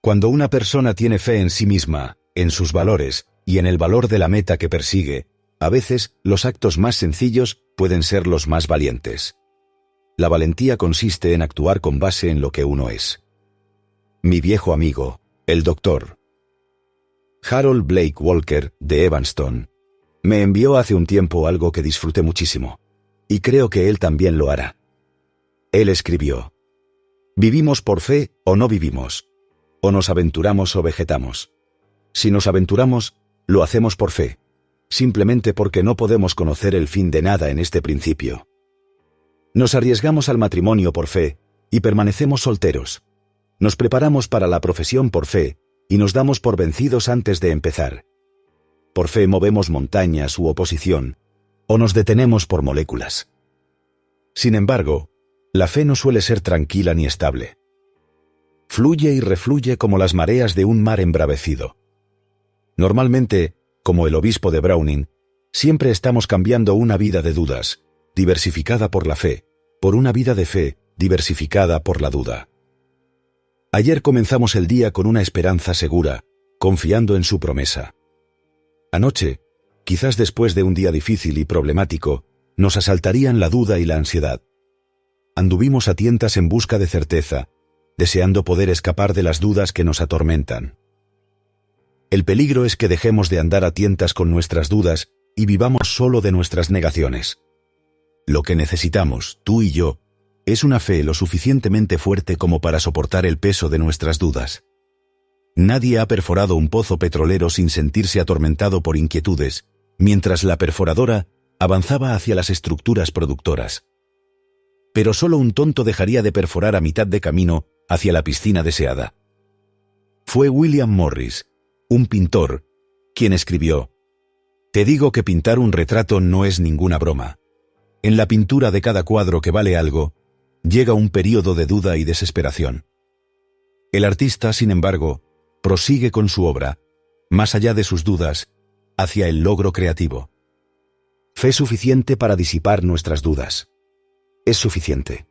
Cuando una persona tiene fe en sí misma, en sus valores y en el valor de la meta que persigue, a veces los actos más sencillos pueden ser los más valientes. La valentía consiste en actuar con base en lo que uno es. Mi viejo amigo, el Dr. Harold Blake Walker, de Evanston, me envió hace un tiempo algo que disfruté muchísimo, y creo que él también lo hará. Él escribió: «Vivimos por fe o no vivimos, o nos aventuramos o vegetamos. Si nos aventuramos, lo hacemos por fe, simplemente porque no podemos conocer el fin de nada en este principio. Nos arriesgamos al matrimonio por fe y permanecemos solteros. Nos preparamos para la profesión por fe y nos damos por vencidos antes de empezar. Por fe movemos montañas u oposición, o nos detenemos por moléculas. Sin embargo, la fe no suele ser tranquila ni estable. Fluye y refluye como las mareas de un mar embravecido. Normalmente, como el obispo de Browning, siempre estamos cambiando una vida de dudas, diversificada por la fe, por una vida de fe, diversificada por la duda. Ayer comenzamos el día con una esperanza segura, confiando en su promesa. Anoche, quizás después de un día difícil y problemático, nos asaltarían la duda y la ansiedad. Anduvimos a tientas en busca de certeza, deseando poder escapar de las dudas que nos atormentan. El peligro es que dejemos de andar a tientas con nuestras dudas y vivamos solo de nuestras negaciones. Lo que necesitamos, tú y yo, es una fe lo suficientemente fuerte como para soportar el peso de nuestras dudas. Nadie ha perforado un pozo petrolero sin sentirse atormentado por inquietudes, mientras la perforadora avanzaba hacia las estructuras productoras. Pero solo un tonto dejaría de perforar a mitad de camino hacia la piscina deseada. Fue William Morris, un pintor, quien escribió: «Te digo que pintar un retrato no es ninguna broma. En la pintura de cada cuadro que vale algo, llega un período de duda y desesperación. El artista, sin embargo, prosigue con su obra, más allá de sus dudas, hacia el logro creativo. Fe suficiente para disipar nuestras dudas. Es suficiente.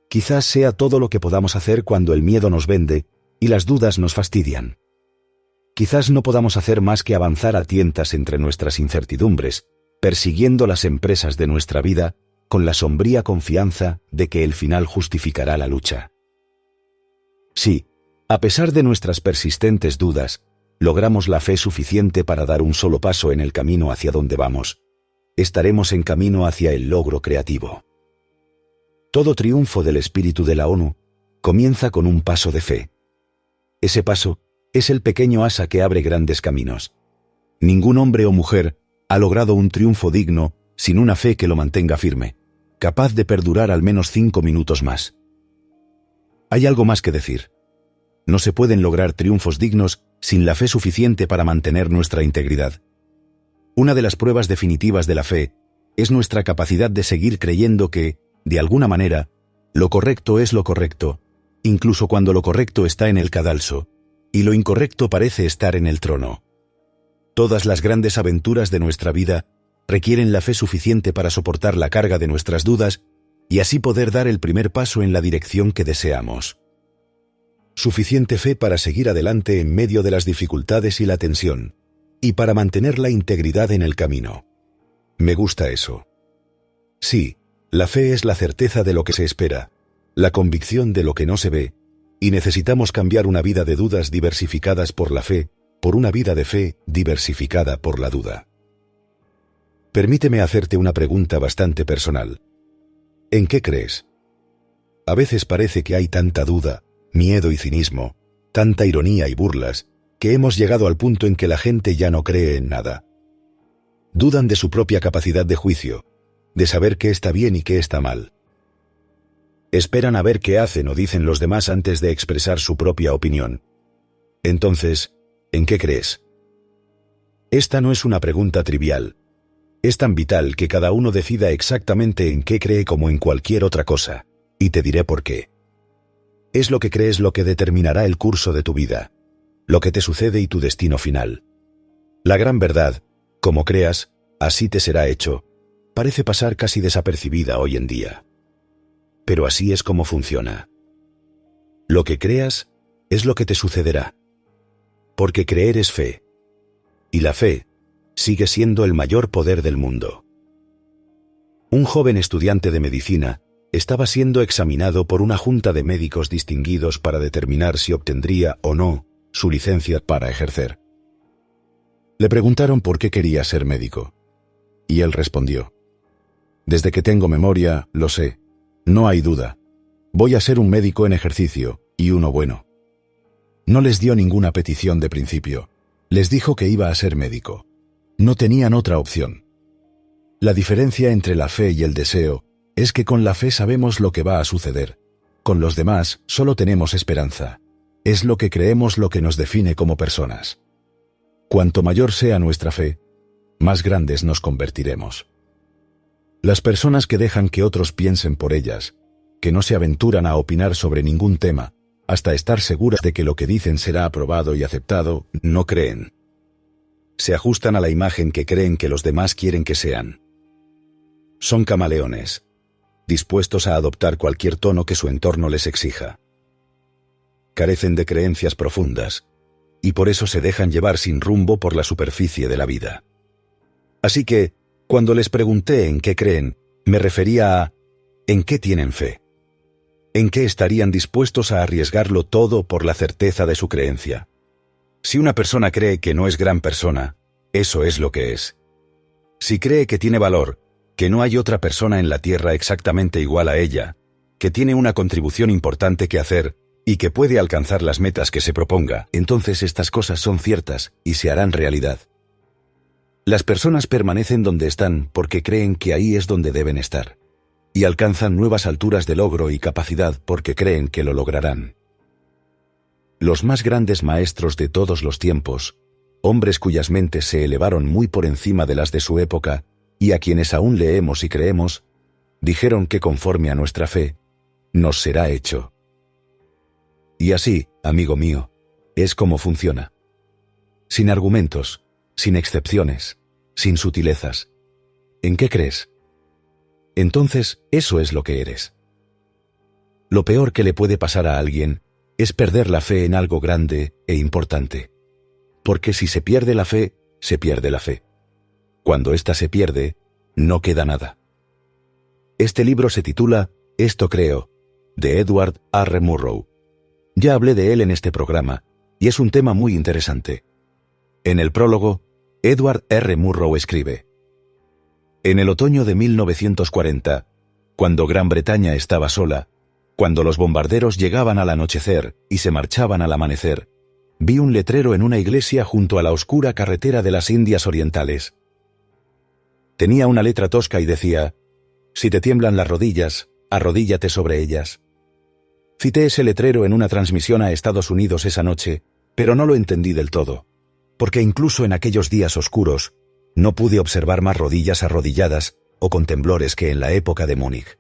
Quizás sea todo lo que podamos hacer cuando el miedo nos vende y las dudas nos fastidian. Quizás no podamos hacer más que avanzar a tientas entre nuestras incertidumbres, persiguiendo las empresas de nuestra vida con la sombría confianza de que el final justificará la lucha. Sí, a pesar de nuestras persistentes dudas, logramos la fe suficiente para dar un solo paso en el camino hacia donde vamos. Estaremos en camino hacia el logro creativo. Todo triunfo del espíritu de la ONU comienza con un paso de fe. Ese paso es el pequeño asa que abre grandes caminos. Ningún hombre o mujer ha logrado un triunfo digno sin una fe que lo mantenga firme, capaz de perdurar al menos 5 minutos más. Hay algo más que decir. No se pueden lograr triunfos dignos sin la fe suficiente para mantener nuestra integridad. Una de las pruebas definitivas de la fe es nuestra capacidad de seguir creyendo que, de alguna manera, lo correcto es lo correcto, incluso cuando lo correcto está en el cadalso, y lo incorrecto parece estar en el trono. Todas las grandes aventuras de nuestra vida requieren la fe suficiente para soportar la carga de nuestras dudas y así poder dar el primer paso en la dirección que deseamos. Suficiente fe para seguir adelante en medio de las dificultades y la tensión, y para mantener la integridad en el camino. Me gusta eso. Sí, la fe es la certeza de lo que se espera, la convicción de lo que no se ve, y necesitamos cambiar una vida de dudas diversificadas por la fe, por una vida de fe diversificada por la duda. Permíteme hacerte una pregunta bastante personal. ¿En qué crees? A veces parece que hay tanta duda, miedo y cinismo, tanta ironía y burlas, que hemos llegado al punto en que la gente ya no cree en nada. Dudan de su propia capacidad de juicio, de saber qué está bien y qué está mal. Esperan a ver qué hacen o dicen los demás antes de expresar su propia opinión. Entonces, ¿en qué crees? Esta no es una pregunta trivial. Es tan vital que cada uno decida exactamente en qué cree como en cualquier otra cosa, y te diré por qué. Es lo que crees lo que determinará el curso de tu vida, lo que te sucede y tu destino final. La gran verdad, como creas, así te será hecho, parece pasar casi desapercibida hoy en día. Pero así es como funciona. Lo que creas, es lo que te sucederá. Porque creer es fe. Y la fe sigue siendo el mayor poder del mundo. Un joven estudiante de medicina estaba siendo examinado por una junta de médicos distinguidos para determinar si obtendría o no su licencia para ejercer. Le preguntaron por qué quería ser médico. Y él respondió: «Desde que tengo memoria, lo sé. No hay duda. Voy a ser un médico en ejercicio, y uno bueno». No les dio ninguna petición de principio. Les dijo que iba a ser médico. No tenían otra opción. La diferencia entre la fe y el deseo es que con la fe sabemos lo que va a suceder. Con los demás solo tenemos esperanza. Es lo que creemos lo que nos define como personas. Cuanto mayor sea nuestra fe, más grandes nos convertiremos. Las personas que dejan que otros piensen por ellas, que no se aventuran a opinar sobre ningún tema, hasta estar seguras de que lo que dicen será aprobado y aceptado, no creen. Se ajustan a la imagen que creen que los demás quieren que sean. Son camaleones, dispuestos a adoptar cualquier tono que su entorno les exija. Carecen de creencias profundas, y por eso se dejan llevar sin rumbo por la superficie de la vida. Así que, cuando les pregunté en qué creen, me refería a ¿en qué tienen fe? ¿En qué estarían dispuestos a arriesgarlo todo por la certeza de su creencia? Si una persona cree que no es gran persona, eso es lo que es. Si cree que tiene valor, que no hay otra persona en la tierra exactamente igual a ella, que tiene una contribución importante que hacer y que puede alcanzar las metas que se proponga, entonces estas cosas son ciertas y se harán realidad. Las personas permanecen donde están porque creen que ahí es donde deben estar, y alcanzan nuevas alturas de logro y capacidad porque creen que lo lograrán. Los más grandes maestros de todos los tiempos, hombres cuyas mentes se elevaron muy por encima de las de su época, y a quienes aún leemos y creemos, dijeron que conforme a nuestra fe, nos será hecho. Y así, amigo mío, es como funciona. Sin argumentos, sin excepciones, sin sutilezas. ¿En qué crees? Entonces, eso es lo que eres. Lo peor que le puede pasar a alguien es perder la fe en algo grande e importante. Porque si se pierde la fe, se pierde la fe. Cuando ésta se pierde, no queda nada. Este libro se titula Esto creo, de Edward R. Murrow. Ya hablé de él en este programa, y es un tema muy interesante. En el prólogo, Edward R. Murrow escribe: en el otoño de 1940, cuando Gran Bretaña estaba sola, cuando los bombarderos llegaban al anochecer y se marchaban al amanecer, vi un letrero en una iglesia junto a la oscura carretera de las Indias Orientales. Tenía una letra tosca y decía: si te tiemblan las rodillas, arrodíllate sobre ellas. Cité ese letrero en una transmisión a Estados Unidos esa noche, pero no lo entendí del todo, porque incluso en aquellos días oscuros, no pude observar más rodillas arrodilladas o con temblores que en la época de Múnich.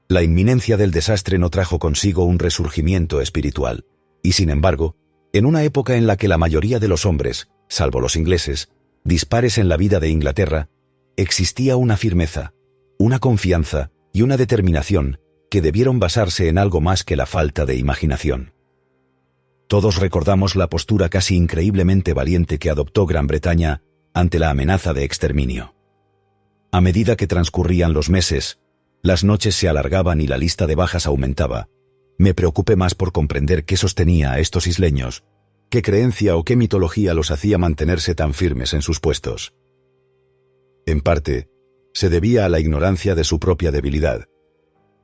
La inminencia del desastre no trajo consigo un resurgimiento espiritual, y sin embargo, en una época en la que la mayoría de los hombres, salvo los ingleses, dispares en la vida de Inglaterra, existía una firmeza, una confianza y una determinación que debieron basarse en algo más que la falta de imaginación. Todos recordamos la postura casi increíblemente valiente que adoptó Gran Bretaña ante la amenaza de exterminio. A medida que transcurrían los meses, las noches se alargaban y la lista de bajas aumentaba. Me preocupé más por comprender qué sostenía a estos isleños, qué creencia o qué mitología los hacía mantenerse tan firmes en sus puestos. En parte, se debía a la ignorancia de su propia debilidad.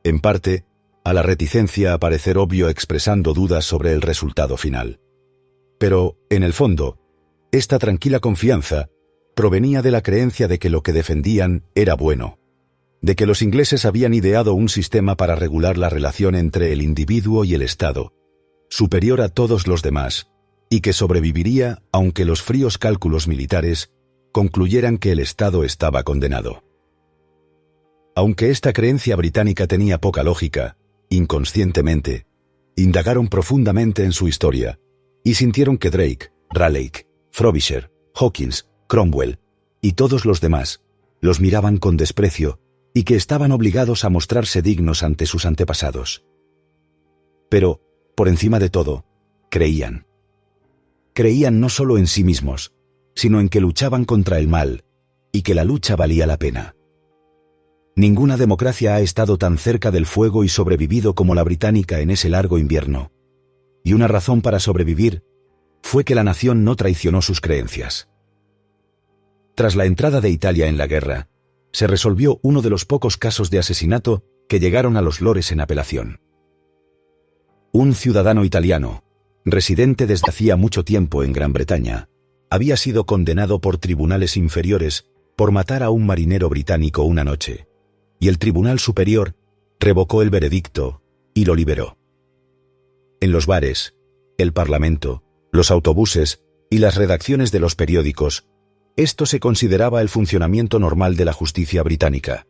En parte, a la reticencia a parecer obvio expresando dudas sobre el resultado final. Pero, en el fondo, esta tranquila confianza provenía de la creencia de que lo que defendían era bueno, de que los ingleses habían ideado un sistema para regular la relación entre el individuo y el Estado, superior a todos los demás, y que sobreviviría aunque los fríos cálculos militares concluyeran que el Estado estaba condenado. Aunque esta creencia británica tenía poca lógica, inconscientemente, indagaron profundamente en su historia, y sintieron que Drake, Raleigh, Frobisher, Hawkins, Cromwell y todos los demás los miraban con desprecio y que estaban obligados a mostrarse dignos ante sus antepasados. Pero, por encima de todo, creían. Creían no solo en sí mismos, sino en que luchaban contra el mal, y que la lucha valía la pena. Ninguna democracia ha estado tan cerca del fuego y sobrevivido como la británica en ese largo invierno. Y una razón para sobrevivir fue que la nación no traicionó sus creencias. Tras la entrada de Italia en la guerra, se resolvió uno de los pocos casos de asesinato que llegaron a los lores en apelación. Un ciudadano italiano, residente desde hacía mucho tiempo en Gran Bretaña, había sido condenado por tribunales inferiores por matar a un marinero británico una noche, y el Tribunal Superior revocó el veredicto y lo liberó. En los bares, el Parlamento, los autobuses y las redacciones de los periódicos, esto se consideraba el funcionamiento normal de la justicia británica.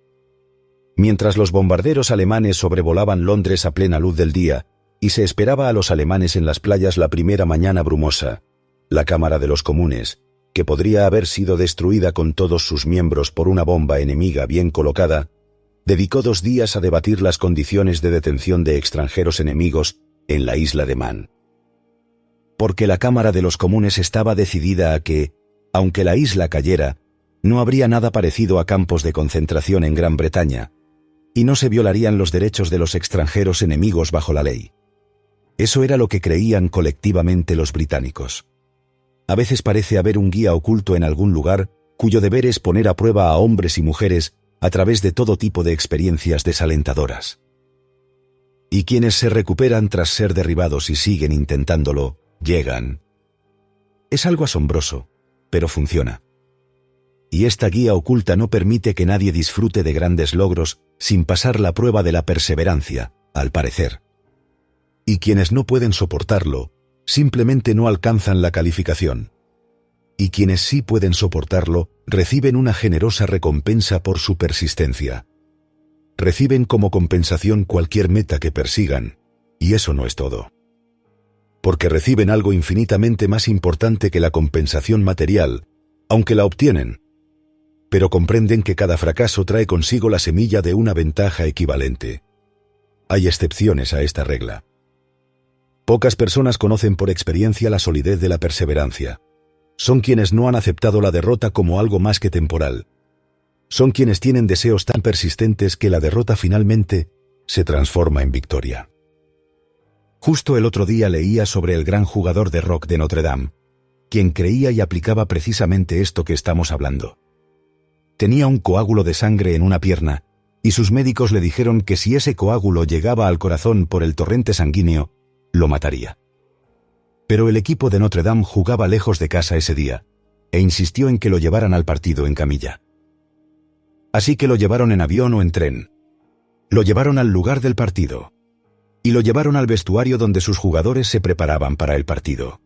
Mientras los bombarderos alemanes sobrevolaban Londres a plena luz del día y se esperaba a los alemanes en las playas la primera mañana brumosa, la Cámara de los Comunes, que podría haber sido destruida con todos sus miembros por una bomba enemiga bien colocada, dedicó 2 días a debatir las condiciones de detención de extranjeros enemigos en la isla de Man. Porque la Cámara de los Comunes estaba decidida a que, aunque la isla cayera, no habría nada parecido a campos de concentración en Gran Bretaña, y no se violarían los derechos de los extranjeros enemigos bajo la ley. Eso era lo que creían colectivamente los británicos. A veces parece haber un guía oculto en algún lugar cuyo deber es poner a prueba a hombres y mujeres a través de todo tipo de experiencias desalentadoras. Y quienes se recuperan tras ser derribados y siguen intentándolo, llegan. Es algo asombroso, pero funciona. Y esta guía oculta no permite que nadie disfrute de grandes logros sin pasar la prueba de la perseverancia, al parecer. Y quienes no pueden soportarlo, simplemente no alcanzan la calificación. Y quienes sí pueden soportarlo, reciben una generosa recompensa por su persistencia. Reciben como compensación cualquier meta que persigan, y eso no es todo. Porque reciben algo infinitamente más importante que la compensación material, aunque la obtienen. Pero comprenden que cada fracaso trae consigo la semilla de una ventaja equivalente. Hay excepciones a esta regla. Pocas personas conocen por experiencia la solidez de la perseverancia. Son quienes no han aceptado la derrota como algo más que temporal. Son quienes tienen deseos tan persistentes que la derrota finalmente se transforma en victoria. Justo el otro día leía sobre el gran jugador de rock de Notre Dame, quien creía y aplicaba precisamente esto que estamos hablando. Tenía un coágulo de sangre en una pierna, y sus médicos le dijeron que si ese coágulo llegaba al corazón por el torrente sanguíneo, lo mataría. Pero el equipo de Notre Dame jugaba lejos de casa ese día, e insistió en que lo llevaran al partido en camilla. Así que lo llevaron en avión o en tren. Lo llevaron al lugar del partido. Y lo llevaron al vestuario donde sus jugadores se preparaban para el partido.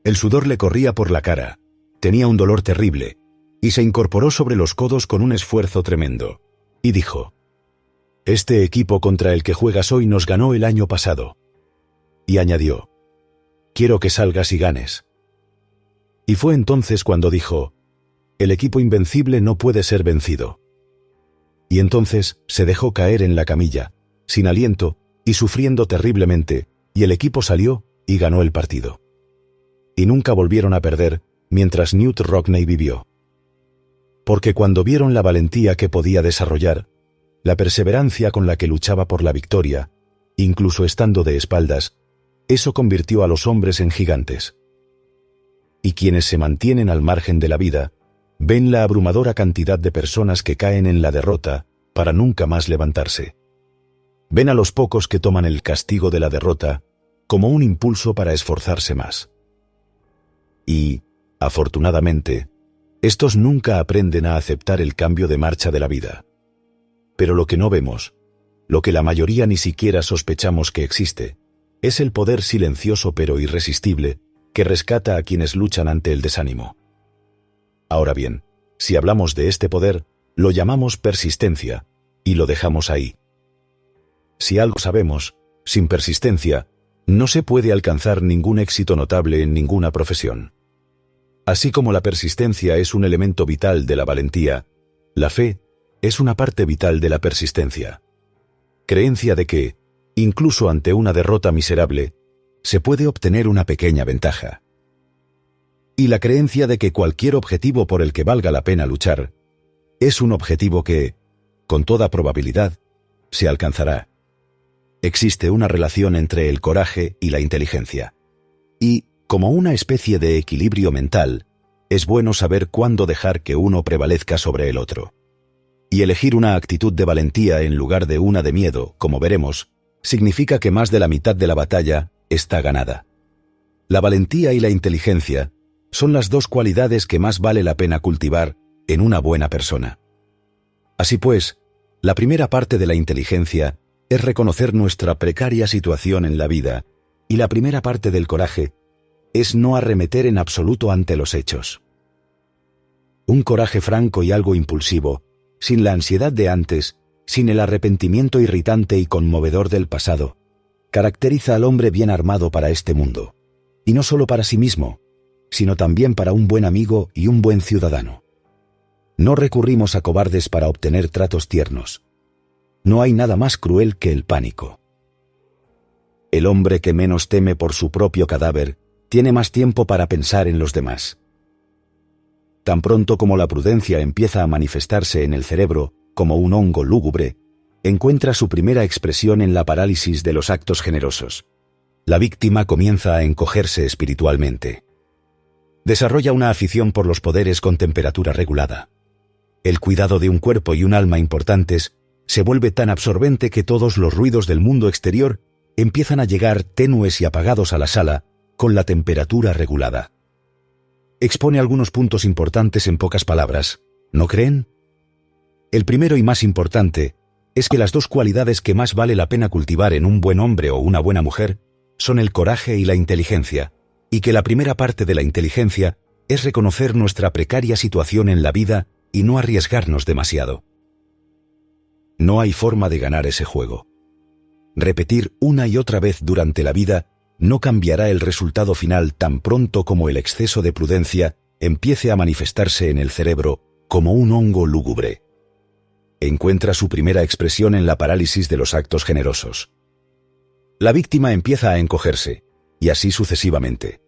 El sudor le corría por la cara, tenía un dolor terrible, y se incorporó sobre los codos con un esfuerzo tremendo, y dijo: «Este equipo contra el que juegas hoy nos ganó el año pasado». Y añadió: «Quiero que salgas y ganes». Y fue entonces cuando dijo: «El equipo invencible no puede ser vencido». Y entonces se dejó caer en la camilla, sin aliento y sufriendo terriblemente, y el equipo salió y ganó el partido. Y nunca volvieron a perder mientras Knute Rockne vivió. Porque cuando vieron la valentía que podía desarrollar, la perseverancia con la que luchaba por la victoria, incluso estando de espaldas, eso convirtió a los hombres en gigantes. Y quienes se mantienen al margen de la vida, ven la abrumadora cantidad de personas que caen en la derrota para nunca más levantarse. Ven a los pocos que toman el castigo de la derrota como un impulso para esforzarse más. Y, afortunadamente, estos nunca aprenden a aceptar el cambio de marcha de la vida. Pero lo que no vemos, lo que la mayoría ni siquiera sospechamos que existe, es el poder silencioso pero irresistible que rescata a quienes luchan ante el desánimo. Ahora bien, si hablamos de este poder, lo llamamos persistencia, y lo dejamos ahí. Si algo sabemos, sin persistencia, no se puede alcanzar ningún éxito notable en ninguna profesión. Así como la persistencia es un elemento vital de la valentía, la fe es una parte vital de la persistencia. Creencia de que, incluso ante una derrota miserable, se puede obtener una pequeña ventaja. Y la creencia de que cualquier objetivo por el que valga la pena luchar es un objetivo que, con toda probabilidad, se alcanzará. Existe una relación entre el coraje y la inteligencia. Y, como una especie de equilibrio mental, es bueno saber cuándo dejar que uno prevalezca sobre el otro. Y elegir una actitud de valentía en lugar de una de miedo, como veremos, significa que más de la mitad de la batalla está ganada. La valentía y la inteligencia son las dos cualidades que más vale la pena cultivar en una buena persona. Así pues, la primera parte de la inteligencia es reconocer nuestra precaria situación en la vida, y la primera parte del coraje es no arremeter en absoluto ante los hechos. Un coraje franco y algo impulsivo, sin la ansiedad de antes, sin el arrepentimiento irritante y conmovedor del pasado, caracteriza al hombre bien armado para este mundo, y no solo para sí mismo, sino también para un buen amigo y un buen ciudadano. No recurrimos a cobardes para obtener tratos tiernos. No hay nada más cruel que el pánico. El hombre que menos teme por su propio cadáver tiene más tiempo para pensar en los demás. Tan pronto como la prudencia empieza a manifestarse en el cerebro como un hongo lúgubre, encuentra su primera expresión en la parálisis de los actos generosos. La víctima comienza a encogerse espiritualmente. Desarrolla una afición por los poderes con temperatura regulada. El cuidado de un cuerpo y un alma importantes se vuelve tan absorbente que todos los ruidos del mundo exterior empiezan a llegar tenues y apagados a la sala con la temperatura regulada. Expone algunos puntos importantes en pocas palabras, ¿no creen? El primero y más importante es que las dos cualidades que más vale la pena cultivar en un buen hombre o una buena mujer son el coraje y la inteligencia, y que la primera parte de la inteligencia es reconocer nuestra precaria situación en la vida y no arriesgarnos demasiado. No hay forma de ganar ese juego. Repetir una y otra vez durante la vida no cambiará el resultado final tan pronto como el exceso de prudencia empiece a manifestarse en el cerebro como un hongo lúgubre. Encuentra su primera expresión en la parálisis de los actos generosos. La víctima empieza a encogerse, y así sucesivamente.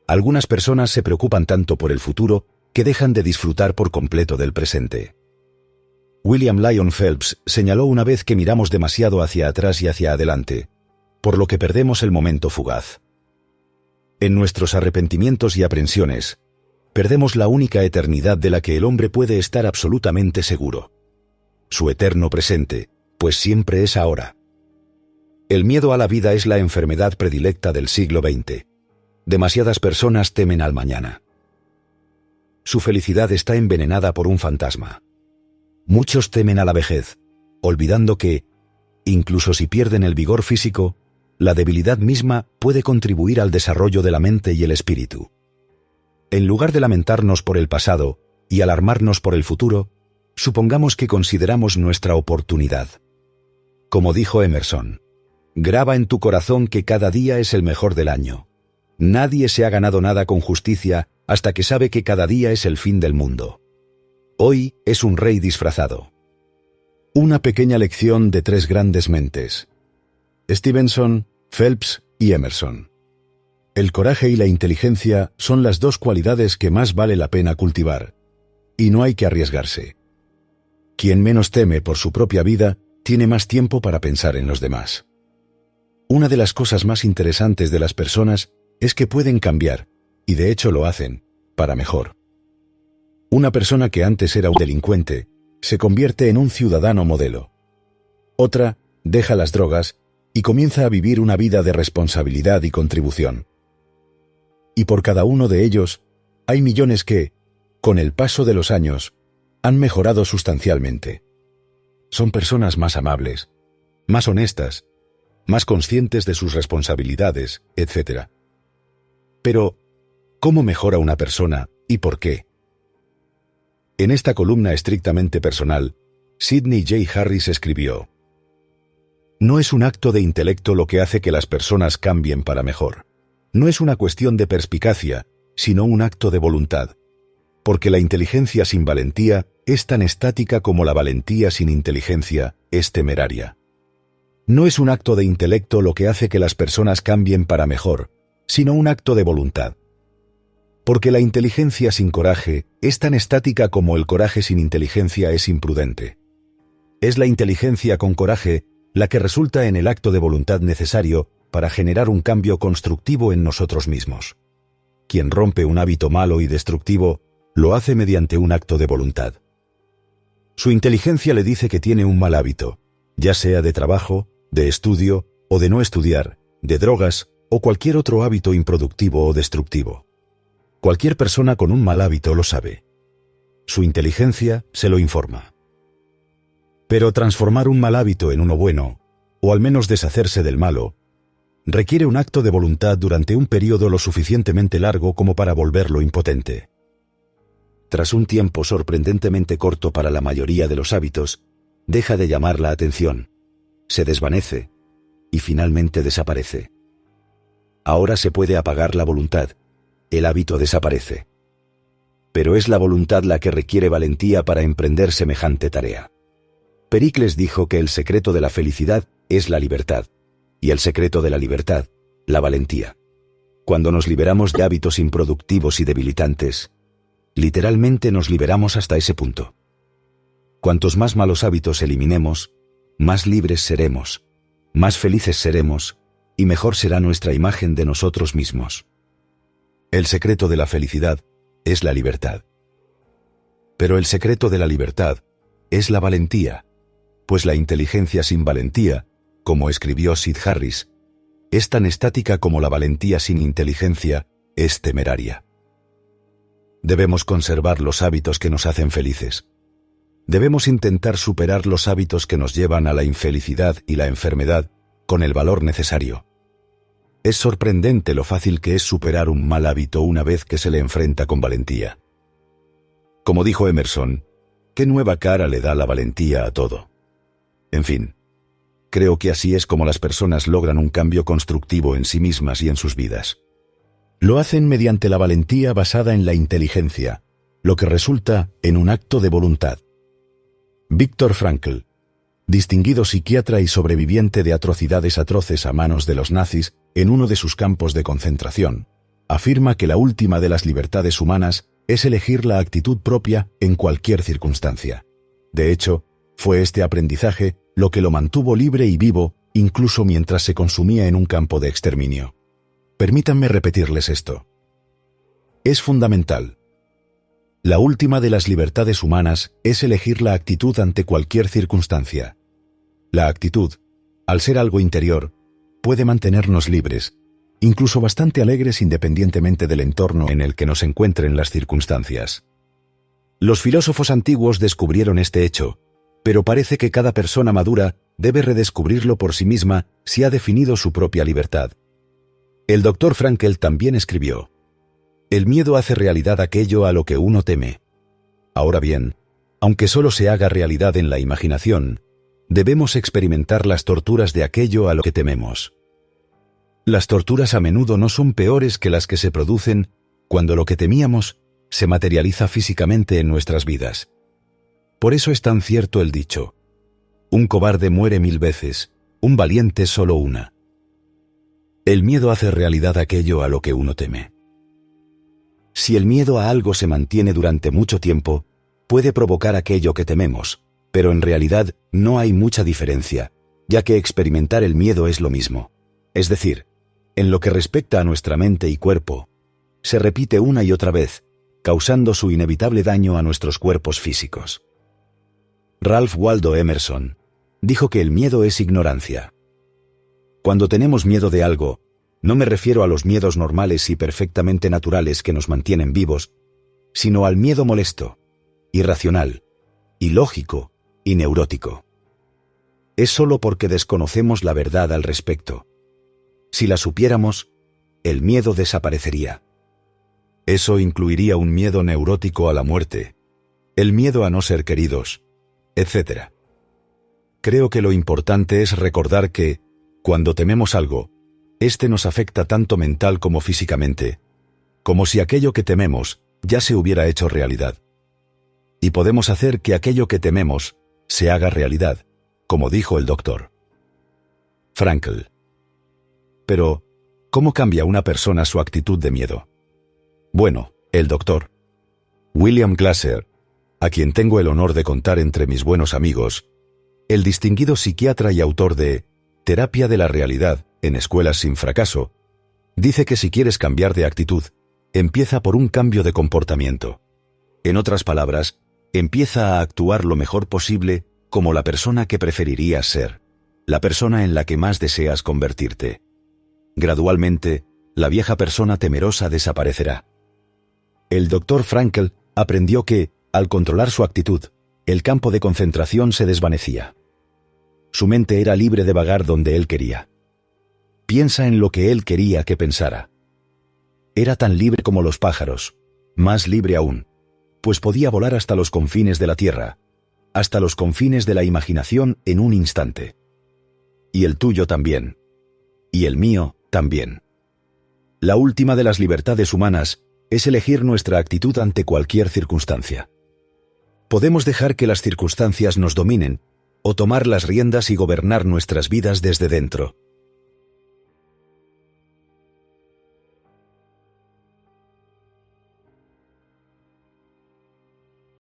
Algunas personas se preocupan tanto por el futuro que dejan de disfrutar por completo del presente. William Lyon Phelps señaló una vez que miramos demasiado hacia atrás y hacia adelante, por lo que perdemos el momento fugaz. En nuestros arrepentimientos y aprensiones, perdemos la única eternidad de la que el hombre puede estar absolutamente seguro. Su eterno presente, pues siempre es ahora. El miedo a la vida es la enfermedad predilecta del siglo XX. Demasiadas personas temen al mañana. Su felicidad está envenenada por un fantasma. Muchos temen a la vejez, olvidando que, incluso si pierden el vigor físico, la debilidad misma puede contribuir al desarrollo de la mente y el espíritu. En lugar de lamentarnos por el pasado y alarmarnos por el futuro, supongamos que consideramos nuestra oportunidad. Como dijo Emerson, graba en tu corazón que cada día es el mejor del año. Nadie se ha ganado nada con justicia hasta que sabe que cada día es el fin del mundo. Hoy es un rey disfrazado. Una pequeña lección de tres grandes mentes: Stevenson, Phelps y Emerson. El coraje y la inteligencia son las dos cualidades que más vale la pena cultivar, y no hay que arriesgarse. Quien menos teme por su propia vida tiene más tiempo para pensar en los demás. Una de las cosas más interesantes de las personas es que pueden cambiar, y de hecho lo hacen, para mejor. Una persona que antes era un delincuente se convierte en un ciudadano modelo. Otra deja las drogas y comienza a vivir una vida de responsabilidad y contribución. Y por cada uno de ellos hay millones que, con el paso de los años, han mejorado sustancialmente. Son personas más amables, más honestas, más conscientes de sus responsabilidades, etc. Pero, ¿cómo mejora una persona y por qué? En esta columna estrictamente personal, Sidney J. Harris escribió: no es un acto de intelecto lo que hace que las personas cambien para mejor. No es una cuestión de perspicacia, sino un acto de voluntad. Porque la inteligencia sin valentía es tan estática como la valentía sin inteligencia es temeraria. No es un acto de intelecto lo que hace que las personas cambien para mejor, sino un acto de voluntad. Porque la inteligencia sin coraje es tan estática como el coraje sin inteligencia es imprudente. Es la inteligencia con coraje la que resulta en el acto de voluntad necesario para generar un cambio constructivo en nosotros mismos. Quien rompe un hábito malo y destructivo, lo hace mediante un acto de voluntad. Su inteligencia le dice que tiene un mal hábito, ya sea de trabajo, de estudio o de no estudiar, de drogas o cualquier otro hábito improductivo o destructivo. Cualquier persona con un mal hábito lo sabe. Su inteligencia se lo informa. Pero transformar un mal hábito en uno bueno, o al menos deshacerse del malo, requiere un acto de voluntad durante un periodo lo suficientemente largo como para volverlo impotente. Tras un tiempo sorprendentemente corto para la mayoría de los hábitos, deja de llamar la atención, se desvanece y finalmente desaparece. Ahora se puede apagar la voluntad, el hábito desaparece. Pero es la voluntad la que requiere valentía para emprender semejante tarea. Pericles dijo que el secreto de la felicidad es la libertad, y el secreto de la libertad, la valentía. Cuando nos liberamos de hábitos improductivos y debilitantes, literalmente nos liberamos hasta ese punto. Cuantos más malos hábitos eliminemos, más libres seremos, más felices seremos, y mejor será nuestra imagen de nosotros mismos. El secreto de la felicidad es la libertad. Pero el secreto de la libertad es la valentía, pues la inteligencia sin valentía, como escribió Sid Harris, es tan estática como la valentía sin inteligencia es temeraria. Debemos conservar los hábitos que nos hacen felices. Debemos intentar superar los hábitos que nos llevan a la infelicidad y la enfermedad con el valor necesario. Es sorprendente lo fácil que es superar un mal hábito una vez que se le enfrenta con valentía. Como dijo Emerson, ¿qué nueva cara le da la valentía a todo? En fin, creo que así es como las personas logran un cambio constructivo en sí mismas y en sus vidas. Lo hacen mediante la valentía basada en la inteligencia, lo que resulta en un acto de voluntad. Viktor Frankl, distinguido psiquiatra y sobreviviente de atrocidades atroces a manos de los nazis en uno de sus campos de concentración, afirma que la última de las libertades humanas es elegir la actitud propia en cualquier circunstancia. De hecho, fue este aprendizaje lo que lo mantuvo libre y vivo, incluso mientras se consumía en un campo de exterminio. Permítanme repetirles esto. Es fundamental. La última de las libertades humanas es elegir la actitud ante cualquier circunstancia. La actitud, al ser algo interior, puede mantenernos libres, incluso bastante alegres independientemente del entorno en el que nos encuentren las circunstancias. Los filósofos antiguos descubrieron este hecho, pero parece que cada persona madura debe redescubrirlo por sí misma si ha definido su propia libertad. El Dr. Frankl también escribió: el miedo hace realidad aquello a lo que uno teme. Ahora bien, aunque solo se haga realidad en la imaginación, debemos experimentar las torturas de aquello a lo que tememos. Las torturas a menudo no son peores que las que se producen cuando lo que temíamos se materializa físicamente en nuestras vidas. Por eso es tan cierto el dicho: un cobarde muere 1000 veces, un valiente solo una. El miedo hace realidad aquello a lo que uno teme. Si el miedo a algo se mantiene durante mucho tiempo, puede provocar aquello que tememos, pero en realidad no hay mucha diferencia, ya que experimentar el miedo es lo mismo. Es decir, en lo que respecta a nuestra mente y cuerpo, se repite una y otra vez, causando su inevitable daño a nuestros cuerpos físicos. Ralph Waldo Emerson dijo que el miedo es ignorancia. Cuando tenemos miedo de algo, no me refiero a los miedos normales y perfectamente naturales que nos mantienen vivos, sino al miedo molesto, irracional, ilógico y neurótico. Es solo porque desconocemos la verdad al respecto. Si la supiéramos, el miedo desaparecería. Eso incluiría un miedo neurótico a la muerte, el miedo a no ser queridos, etc. Creo que lo importante es recordar que, cuando tememos algo, este nos afecta tanto mental como físicamente, como si aquello que tememos ya se hubiera hecho realidad. Y podemos hacer que aquello que tememos se haga realidad, como dijo el doctor. Frankl. Pero, ¿cómo cambia una persona su actitud de miedo? Bueno, el doctor William Glasser, a quien tengo el honor de contar entre mis buenos amigos, el distinguido psiquiatra y autor de Terapia de la Realidad en Escuelas sin Fracaso, dice que si quieres cambiar de actitud, empieza por un cambio de comportamiento. En otras palabras, empieza a actuar lo mejor posible como la persona que preferirías ser, la persona en la que más deseas convertirte. Gradualmente, la vieja persona temerosa desaparecerá. El Dr. Frankl aprendió que, al controlar su actitud, el campo de concentración se desvanecía. Su mente era libre de vagar donde él quería. Piensa en lo que él quería que pensara. Era tan libre como los pájaros, más libre aún, pues podía volar hasta los confines de la tierra, hasta los confines de la imaginación en un instante. Y el tuyo también. Y el mío también. La última de las libertades humanas es elegir nuestra actitud ante cualquier circunstancia. Podemos dejar que las circunstancias nos dominen o tomar las riendas y gobernar nuestras vidas desde dentro.